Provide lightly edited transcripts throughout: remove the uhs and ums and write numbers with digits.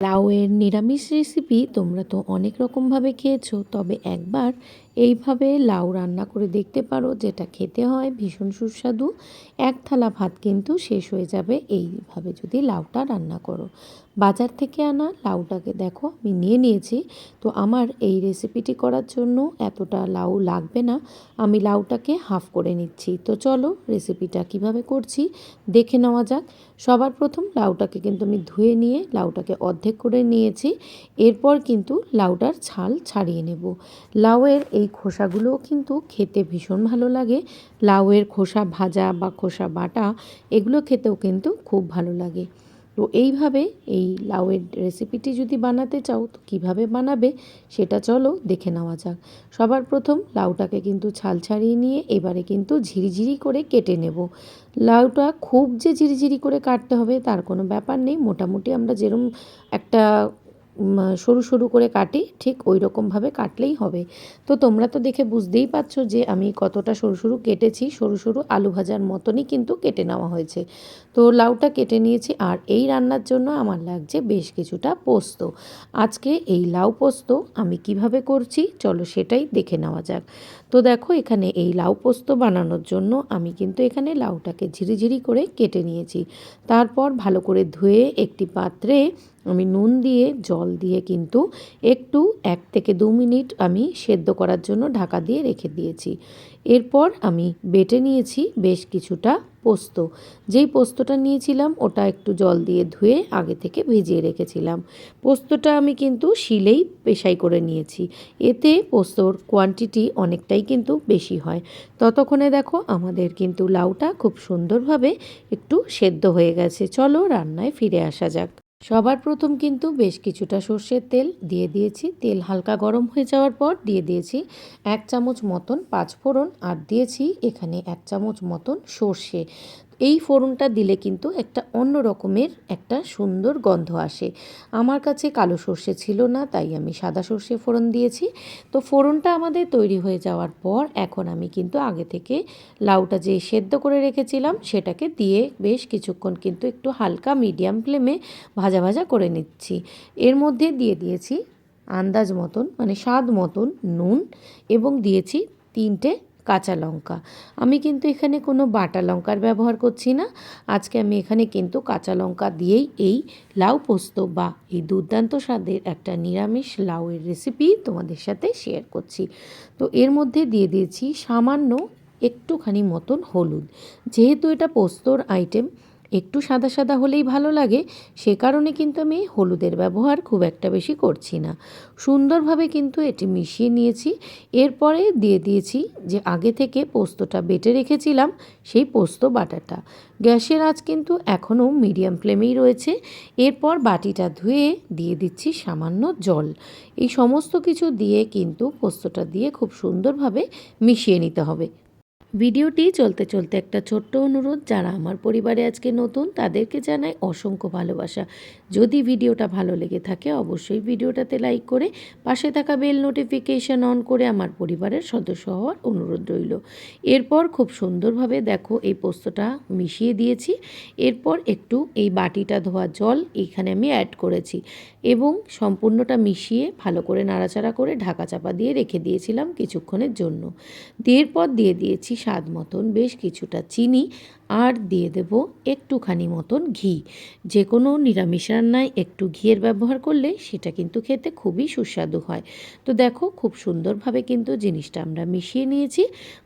লাউয়ের নিরামিষ রেসিপি তোমরা তো অনেক রকমভাবে খেয়েছো, তবে একবার এইভাবে লাউ রান্না করে দেখতে পারো, যেটা খেতে হয় ভীষণ সুস্বাদু। এক থালা ভাত কিন্তু শেষ হয়ে যাবে এইভাবে যদি লাউটা রান্না করো। বাজার থেকে আনা লাউটাকে দেখো আমি নিয়ে নিয়েছি। তো আমার এই রেসিপিটি করার জন্য এতটা লাউ লাগবে না, আমি লাউটাকে হাফ করে নিচ্ছি। তো চলো রেসিপিটা কিভাবে করছি দেখে নেওয়া যাক। সবার প্রথম লাউটাকে কিন্তু আমি ধুয়ে নিয়ে লাউটাকে অর্ধেক করে নিয়েছি। এরপর কিন্তু লাউটার ছাল ছাড়িয়ে নেব। লাউয়ের এই খোসাগুলোও কিন্তু খেতে ভীষণ ভালো লাগে। লাউয়ের খোসা ভাজা বা খোসা বাটা এগুলো খেতেও কিন্তু খুব ভালো লাগে। তো এইভাবে এই লাউয়ের রেসিপিটি যদি বানাতে চাও তো কীভাবে বানাবে সেটা চলো দেখে নেওয়া যাক। সবার প্রথম লাউটাকে কিন্তু ছাল ছাড়িয়ে নিয়ে এবারে কিন্তু ঝিরিঝিরি করে কেটে নেব। লাউটা খুব যে ঝিরিঝিরি করে কাটতে হবে তার কোনো ব্যাপার নেই, মোটামুটি আমরা যেরকম একটা সরু সরু করে কাটি ঠিক ওই রকমভাবে কাটলেই হবে। তো তোমরা তো দেখে বুঝতেই পারছো যে আমি কতটা সরু সরু কেটেছি, সরু সরু আলু ভাজার মতনই কিন্তু কেটে নেওয়া হয়েছে। তো লাউটা কেটে নিয়েছি, আর এই রান্নার জন্য আমার লাগছে বেশ কিছুটা পোস্ত। আজকে এই লাউ পোস্ত আমি কিভাবে করছি চলো সেটাই দেখে নেওয়া যাক। তো দেখো এখানে এই লাউ পোস্ত বানানোর জন্য আমি কিন্তু এখানে লাউটাকে ঝিরিঝিরি করে কেটে নিয়েছি। তারপর ভালো করে ধুয়ে একটি পাত্রে আমি নুন দিয়ে জল দিয়ে কিন্তু একটু 1 থেকে 2 মিনিট আমি সেদ্ধ করার জন্য ঢাকা দিয়ে রেখে দিয়েছি। এরপর আমি বেটে নিয়েছি বেশ কিছুটা পোস্ত। যেই পোস্তটা নিয়েছিলাম ওটা একটু জল দিয়ে ধুয়ে আগে থেকে ভিজিয়ে রেখেছিলাম। পোস্তটা আমি কিন্তু শিলেই পেশাই করে নিয়েছি, এতে পোস্তর কোয়ান্টিটি অনেকটাই কিন্তু বেশি হয়। ততক্ষণে দেখো আমাদের কিন্তু লাউটা খুব সুন্দরভাবে একটু সেদ্ধ হয়ে গেছে। চলো রান্নায় ফিরে আসা যাক। সবার প্রথম কিন্তু বেশ কিছুটা সর্ষের তেল দিয়ে দিয়েছি। তেল হালকা গরম হয়ে যাওয়ার পর দিয়ে দিয়েছি 1 চামচ মতন পাঁচফোড়ন, আর দিয়েছি এখানে 1 চামচ মতন সর্ষে। এই ফোড়নটা দিলে কিন্তু একটা অন্য রকমের একটা সুন্দর গন্ধ আসে। আমার কাছে কালো সর্ষে ছিল না, তাই আমি সাদা সর্ষে ফোড়ন দিয়েছি। তো ফোড়নটা আমাদের তৈরি হয়ে যাওয়ার পর এখন আমি কিন্তু আগে থেকে লাউটা যে সেদ্ধ করে রেখেছিলাম সেটাকে দিয়ে বেশ কিছুক্ষণ কিন্তু একটু হালকা মিডিয়াম ফ্লেমে ভাজা ভাজা করে নিচ্ছি। এর মধ্যে দিয়ে দিয়েছি আন্দাজ মতন মানে স্বাদ মতন নুন, এবং দিয়েছি 3টে কাঁচা লঙ্কা। আমি কিন্তু এখানে কোনো বাটা লঙ্কার ব্যবহার করছি না। আজকে আমি এখানে কিন্তু কাঁচা লঙ্কা দিয়েই এই লাউ পোস্ত বা এই দুর্দান্ত স্বাদের একটা নিরামিষ লাউয়ের রেসিপি তোমাদের সাথে শেয়ার করছি। তো এর মধ্যে দিয়ে দিয়েছি সামান্য একটুখানি মতন হলুদ। যেহেতু এটা পোস্তর আইটেম একটু সাদা সাদা হলেই ভালো লাগে, সে কারণে কিন্তু আমি হলুদের ব্যবহার খুব একটা বেশি করছি না। সুন্দরভাবে কিন্তু এটি মিশিয়ে নিয়েছি। এরপরে দিয়ে দিয়েছি যে আগে থেকে পোস্তটা বেটে রেখেছিলাম সেই পোস্ত বাটাটা। গ্যাসের আঁচ কিন্তু এখনও মিডিয়াম ফ্লেমেই রয়েছে। এরপর বাটিটা ধুয়ে দিয়ে দিচ্ছি সামান্য জল। এই সমস্ত কিছু দিয়ে কিন্তু পোস্তটা দিয়ে খুব সুন্দরভাবে মিশিয়ে নিতে হবে। ভিডিওটি চলতে চলতে একটা ছোট্ট অনুরোধ, যারা আমার পরিবারে আজকে নতুন তাদেরকে জানাই অসংখ্য ভালোবাসা। যদি ভিডিওটা ভালো লেগে থাকে অবশ্যই ভিডিওটাতে লাইক করে পাশে থাকা বেল নোটিফিকেশান অন করে আমার পরিবারের সদস্য হওয়ার অনুরোধ রইল। এরপর খুব সুন্দরভাবে দেখো এই পোস্তটা মিশিয়ে দিয়েছি। এরপর একটু এই বাটিটা ধোয়া জল এইখানে আমি অ্যাড করেছি এবং সম্পূর্ণটা মিশিয়ে ভালো করে নাড়াচাড়া করে ঢাকা চাপা দিয়ে রেখে দিয়েছিলাম কিছুক্ষণের জন্য। এরপর দিয়ে দিয়েছি স্বাদ মতন বেশ কিছুটা চিনি, আর দিয়ে দেব একটুখানি মতন ঘি। যে কোনো নিরামিষ রান্নায় একটু ঘিয়ের ব্যবহার করলে সেটা কিন্তু খেতে খুবই সুস্বাদু হয়। তো দেখো খুব সুন্দরভাবে কিন্তু জিনিসটা আমরা মিশিয়ে নিয়েছি।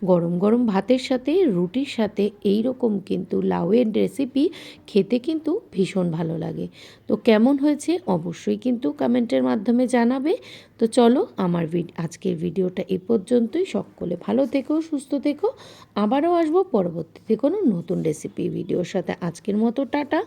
গরম গরম ভাতের সাথে রুটির সাথে এই রকম কিন্তু লাউয়ের রেসিপি খেতে কিন্তু ভীষণ ভালো লাগে। তো কেমন হয়েছে অবশ্যই কিন্তু কমেন্টের মাধ্যমে জানাবে। তো চলো আমার আজকের ভিডিওটা এ পর্যন্তই। সকলে ভালো থেকো, সুস্থ থেকো। আবারও আসবো পরবর্তীতে কোনো নতুন রেসিপি ভিডিওর সাথে। আজকের মতো টাটা।